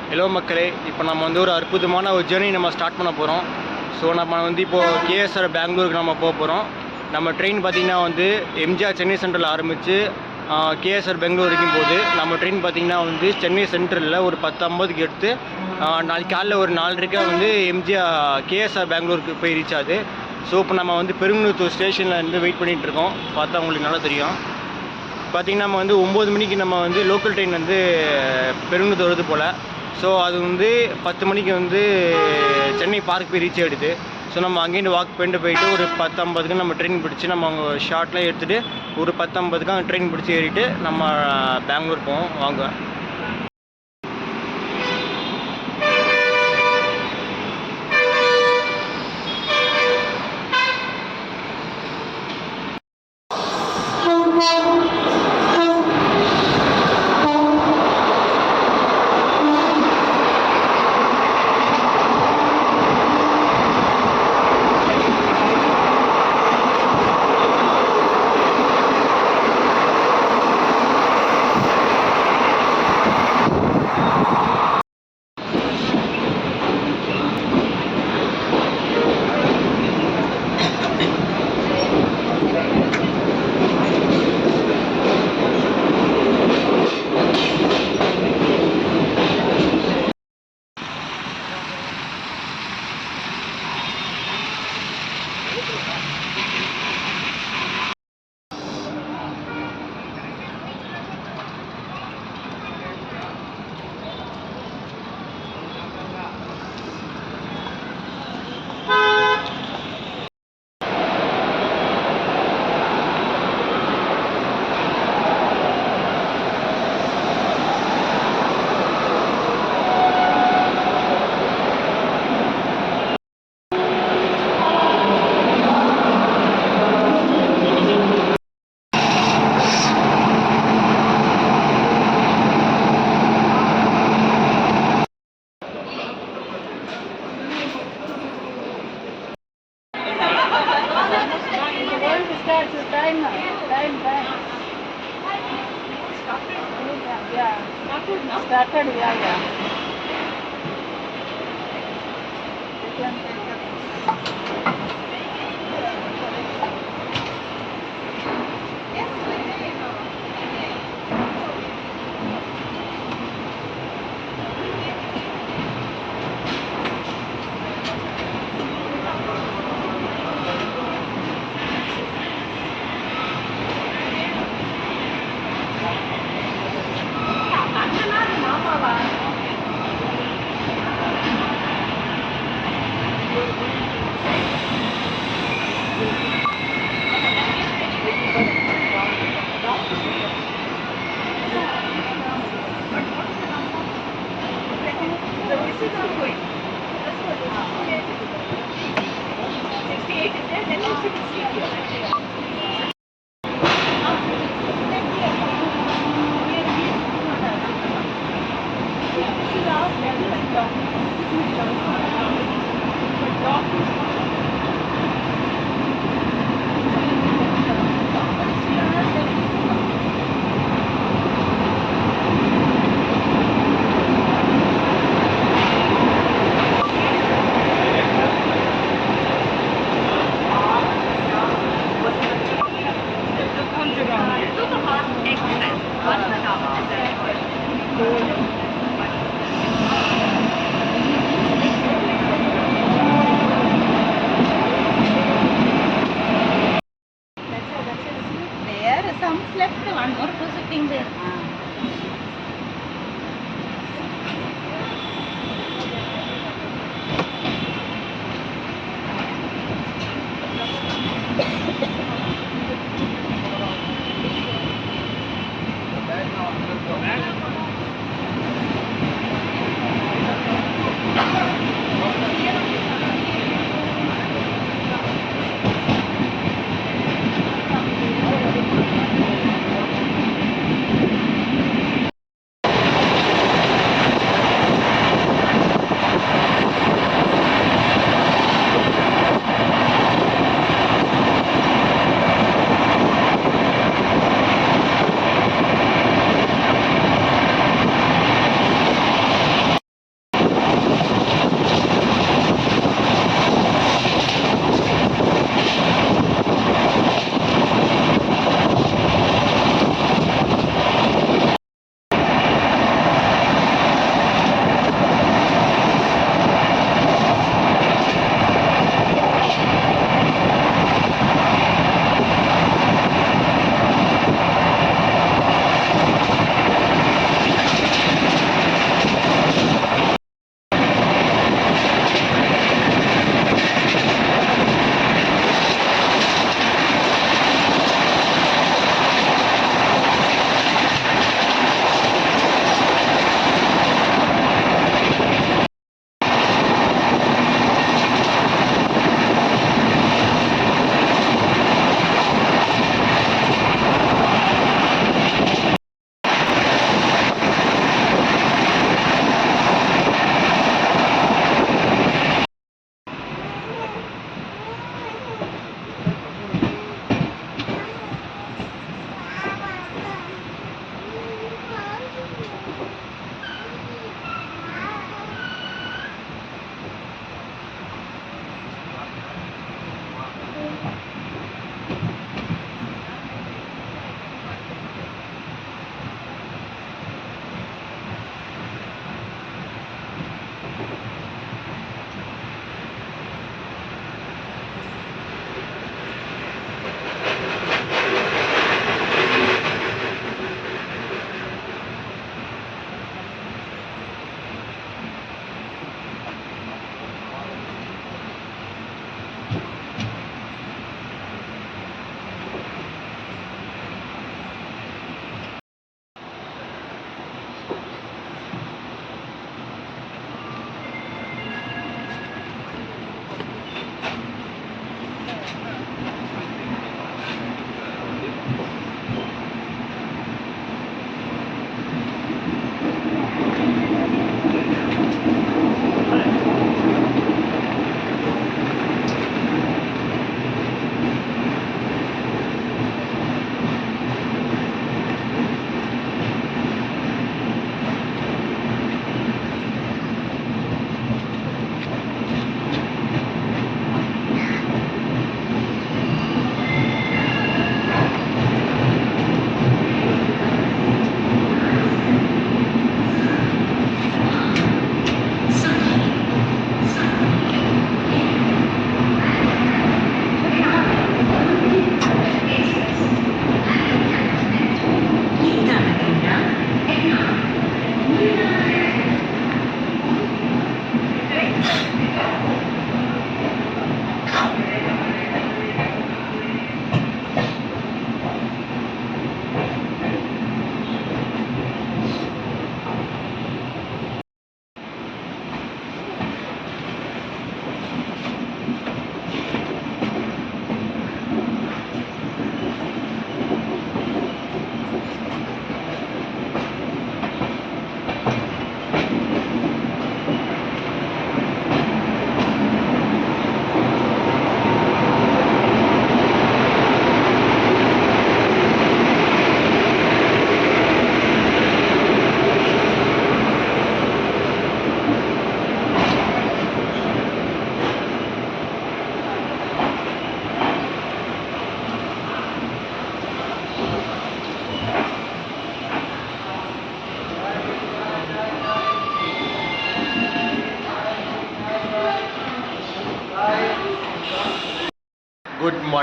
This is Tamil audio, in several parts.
ஹலோ மக்களே, இப்போ நம்ம வந்து ஒரு அற்புதமான ஒரு ஜேர்னி நம்ம ஸ்டார்ட் பண்ண போகிறோம். ஸோ நம்ம வந்து இப்போது கேஎஸ்ஆர் பெங்களூருக்கு நம்ம போக போகிறோம். நம்ம ட்ரெயின் பார்த்திங்கன்னா வந்து எம்ஜிஆர் சென்னை சென்ட்ரல் ஆரம்பித்து கேஎஸ்ஆர் பெங்களூர் வரைக்கும் போகுது. நம்ம ட்ரெயின் பார்த்திங்கன்னா வந்து சென்னை சென்ட்ரலில் ஒரு 10:50க்கு எடுத்து நாளைக்கு காலையில் ஒரு 4:30 வந்து கேஎஸ்ஆர் பெங்களூருக்கு போய் ரீச் ஆகுது. ஸோ இப்போ நம்ம வந்து பெருங்குளத்தூர் ஸ்டேஷனில் வந்து வெயிட் பண்ணிகிட்ருக்கோம். பார்த்தா உங்களுக்கு நல்லா தெரியும். பார்த்திங்கன்னா நம்ம வந்து 9 மணிக்கு நம்ம வந்து லோக்கல் ட்ரெயின் வந்து பெருங்குளத்தூர் வருது போல். ஸோ அது வந்து 10 மணிக்கு வந்து சென்னை பார்க் போய் ரீச் ஆகிடுது. ஸோ நம்ம அங்கேருந்து வாக் போயிட்டு ஒரு 10:50க்கு நம்ம ட்ரெயின் பிடிச்சி நம்ம அங்கே ஷார்ட்லாம் எடுத்துகிட்டு ஒரு 10:50க்கு அங்கே ட்ரெயின் பிடிச்சி ஏறிட்டு நம்ம பெங்களூர் போவோம். வாங்க. Started, yeah. Some left, one more two sitting there.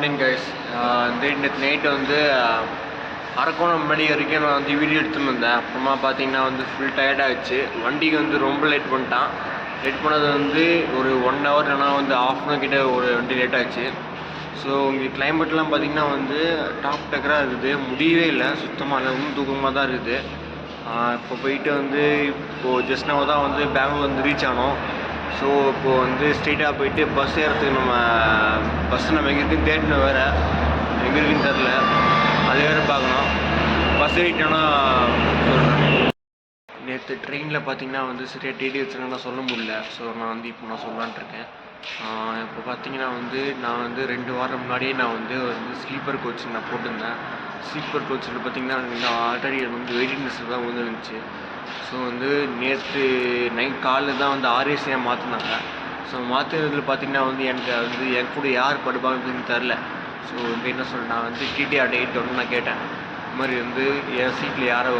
Morning guys. நேற்று நைட்டு வந்து அரக்கோணம் மணி வரைக்கும் நான் வந்து வீடியோ எடுத்துன்னு வந்தேன். அப்புறமா பார்த்தீங்கன்னா வந்து ஃபுல் டயர்டாகிடுச்சு. வண்டிக்கு வந்து ரொம்ப லேட் பண்ணிட்டான். லேட் பண்ணது வந்து ஒரு 1 hour இல்லைனா வந்து ½ hour கிட்ட ஒரு வண்டி லேட் ஆச்சு. ஸோ இங்கே கிளைமேட்லாம் பார்த்திங்கன்னா வந்து டாப் டக்கராக இருக்குது. முடியவே இல்லை சுத்தமாக இல்லை, இன்னும் தூக்கமாக தான் இருக்குது. இப்போ போயிட்டு வந்து இப்போது ஜஸ்ட் now தான் வந்து பெங்களூர் வந்து ரீச் ஆனோம். ஸோ இப்போது வந்து ஸ்ட்ரெயிட்டாக போயிட்டு பஸ் ஏறத்துக்கு நம்ம எங்கே இருக்குன்னு தேடணும், வேறு எங்கே இருக்குன்னு தெரில, அது வேறு பார்க்கணும். பஸ் ஏறிட்டோன்னா சொல்கிறேன். நேற்று ட்ரெயினில் பார்த்தீங்கன்னா வந்து சரியாக டிடி வச்சுருந்தா சொல்ல முடியல. ஸோ நான் வந்து இப்போ சொல்லலான்ட்ருக்கேன். இப்போ பார்த்தீங்கன்னா வந்து நான் வந்து 2 வாரம் முன்னாடியே நான் வந்து ஸ்லீப்பர் கோச் நான் போட்டிருந்தேன். ஸ்லீப்பர் கோச்சில் பார்த்தீங்கன்னா ஆல்ரெடி வந்து வெயிட்டிங் லிஸ்ட்டில் தான் வந்து இருந்துச்சு. ஸோ வந்து நேற்று நைட் காலையில் தான் வந்து ஆர்ஏசியாக மாற்றினாங்க. ஸோ மாற்றினதில் பார்த்தீங்கன்னா வந்து எனக்கு வந்து என் கூட யார் படுப்பாங்கன்னு தெரில. ஸோ வந்து என்ன சொல்ல, நான் வந்து டிடிஆர் டேட் வந்து நான் கேட்டேன். இது மாதிரி வந்து என் சீட்டில் யாராவது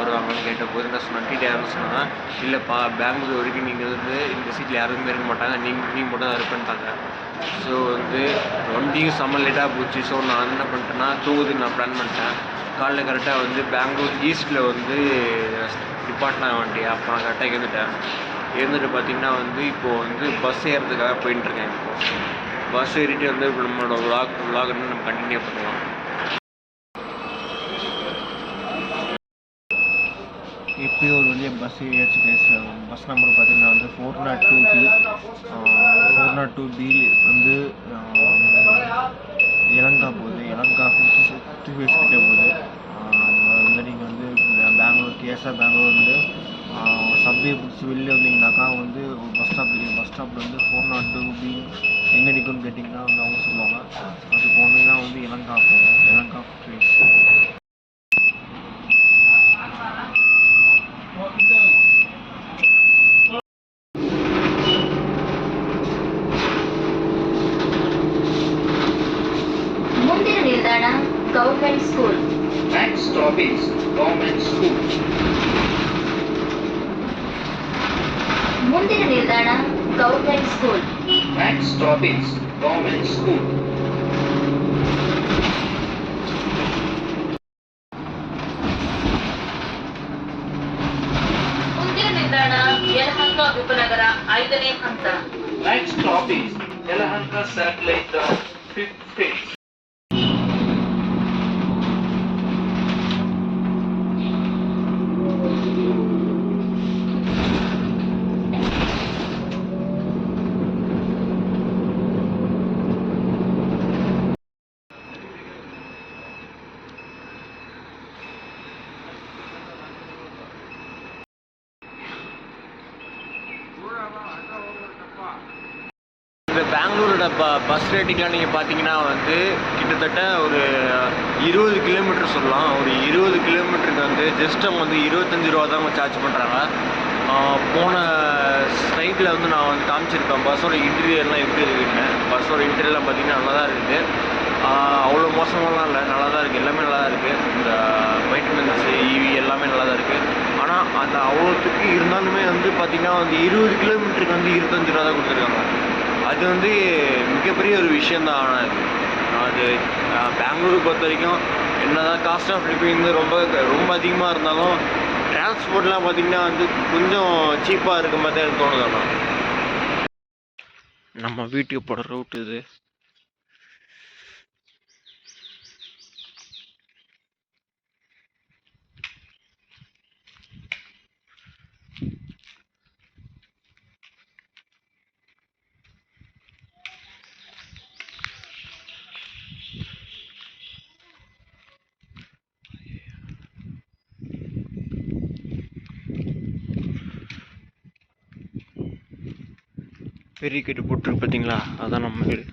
வருவாங்கன்னு கேட்டபோது என்ன சொன்னேன், டிடிஆர்னு சொன்னாங்க. இல்லைப்பா, பெங்களூர் வரைக்கும் நீங்கள் வந்து இந்த சீட்டில் யாருமே இருக்க மாட்டாங்க, நீங்கள் மட்டும் தான் இருப்பேன்ட்டாங்க. ஸோ வந்து வண்டியும் செம்ம லேட்டாக போச்சு. ஸோ நான் என்ன பண்ணிட்டேன்னா தூங்குறதுக்கு நான் பிளான் பண்ணிட்டேன். காலையில் கரெக்டாக வந்து பெங்களூர் ஈஸ்ட்டில் வந்து டிபார்ட்னா வண்டி. அப்போ நான் கரெக்டாக எழுந்துட்டு பார்த்தீங்கன்னா வந்து இப்போது வந்து பஸ் ஏறதுக்காக போயிட்டுருக்கேன். இப்போது பஸ் ஏறிட்டு வந்து இப்போ நம்மளோட விலாக் வந்து நம்ம கண்டினியூ பண்ணுவோம். இப்போயும் ஒரு வழியாக பஸ் ஏறியாச்சு பேசுகிறோம். பஸ் நம்பர் பார்த்திங்கன்னா வந்து 402B. 402B வந்து இலங்கா போகுது. இலங்கா 55 கிட்டே போகுது. வந்து நீங்கள் வந்து பெங்களூர் கேஎஸ்ஆர் பெங்களூர் வந்து சப்வே பிடிச்சி வெளியில் வந்தீங்கன்னாக்கா வந்து ஒரு பஸ் ஸ்டாப் இருக்குது. பஸ் ஸ்டாப்பில் வந்து 402B எங்கே நிற்கும்னு கேட்டிங்கன்னா வந்து அவங்க சொல்லுவாங்க. அது போனீங்கன்னா வந்து இலங்கா போகும். இலங்கா 55. ಮುಂದಿನ ನಿಲ್ದಾಣ government school. Next stop is Government School. ಮುಂದಿನ ನಿಲ್ದಾಣ government school. Next stop is Government School. ಮುಂದಿನ ನಿಲ್ದಾಣ ಯಲಹಂಕ ಉಪನಗರ 5ನೇ ಹಂತ. Next stop is Yelahanka Satellite 5th stage. இப்போ பெங்களூரோட பஸ் ரேட்டிங்லாம் நீங்கள் பார்த்தீங்கன்னா வந்து கிட்டத்தட்ட ஒரு 20 கிலோமீட்டர் சொல்லலாம். ஒரு 20 கிலோமீட்டருக்கு வந்து ஜஸ்ட் அவங்க வந்து 25 ரூபா தான் அவங்க சார்ஜ் பண்ணுறாங்க. போன ஸ்லைட்டில் வந்து நான் வந்து காமிச்சிருப்பேன் பஸ்ஸோட இன்டீரியர்லாம் எப்படி இருக்குன்னு. பஸ்ஸோட இன்டீரியர்லாம் பார்த்தீங்கன்னா நல்லா தான் இருக்குது. அவ்வளோ மோசமாலாம் இல்லை, நல்லா தான் இருக்குது. எல்லாமே நல்லா தான் இருக்குது. இந்த மெயின்டெனன்ஸு இவி எல்லாமே நல்லா தான் இருக்குது. ஆனால் அந்த அவ்வளோத்துக்கு இருந்தாலுமே வந்து பார்த்திங்கன்னா வந்து 20 கிலோமீட்டருக்கு வந்து 25 ரூபா தான் கொடுத்துருக்காங்க. அது வந்து மிகப்பெரிய ஒரு விஷயந்தான். ஆனால் அது பெங்களூருக்கு பொறுத்த வரைக்கும் என்ன தான் காஸ்ட் ஆஃப் லிவிங் வந்து ரொம்ப அதிகமாக இருந்தாலும் டிரான்ஸ்போர்ட்லாம் பார்த்திங்கன்னா வந்து கொஞ்சம் சீப்பாக இருக்க மாதிரி தான் எனக்கு தோணுது. நம்ம வீட்டுக்கு போகிற ரூட் இது. பெரிய கேட்டு போட்டுருக்கு பார்த்தீங்களா, அதுதான் நம்ம வீடு.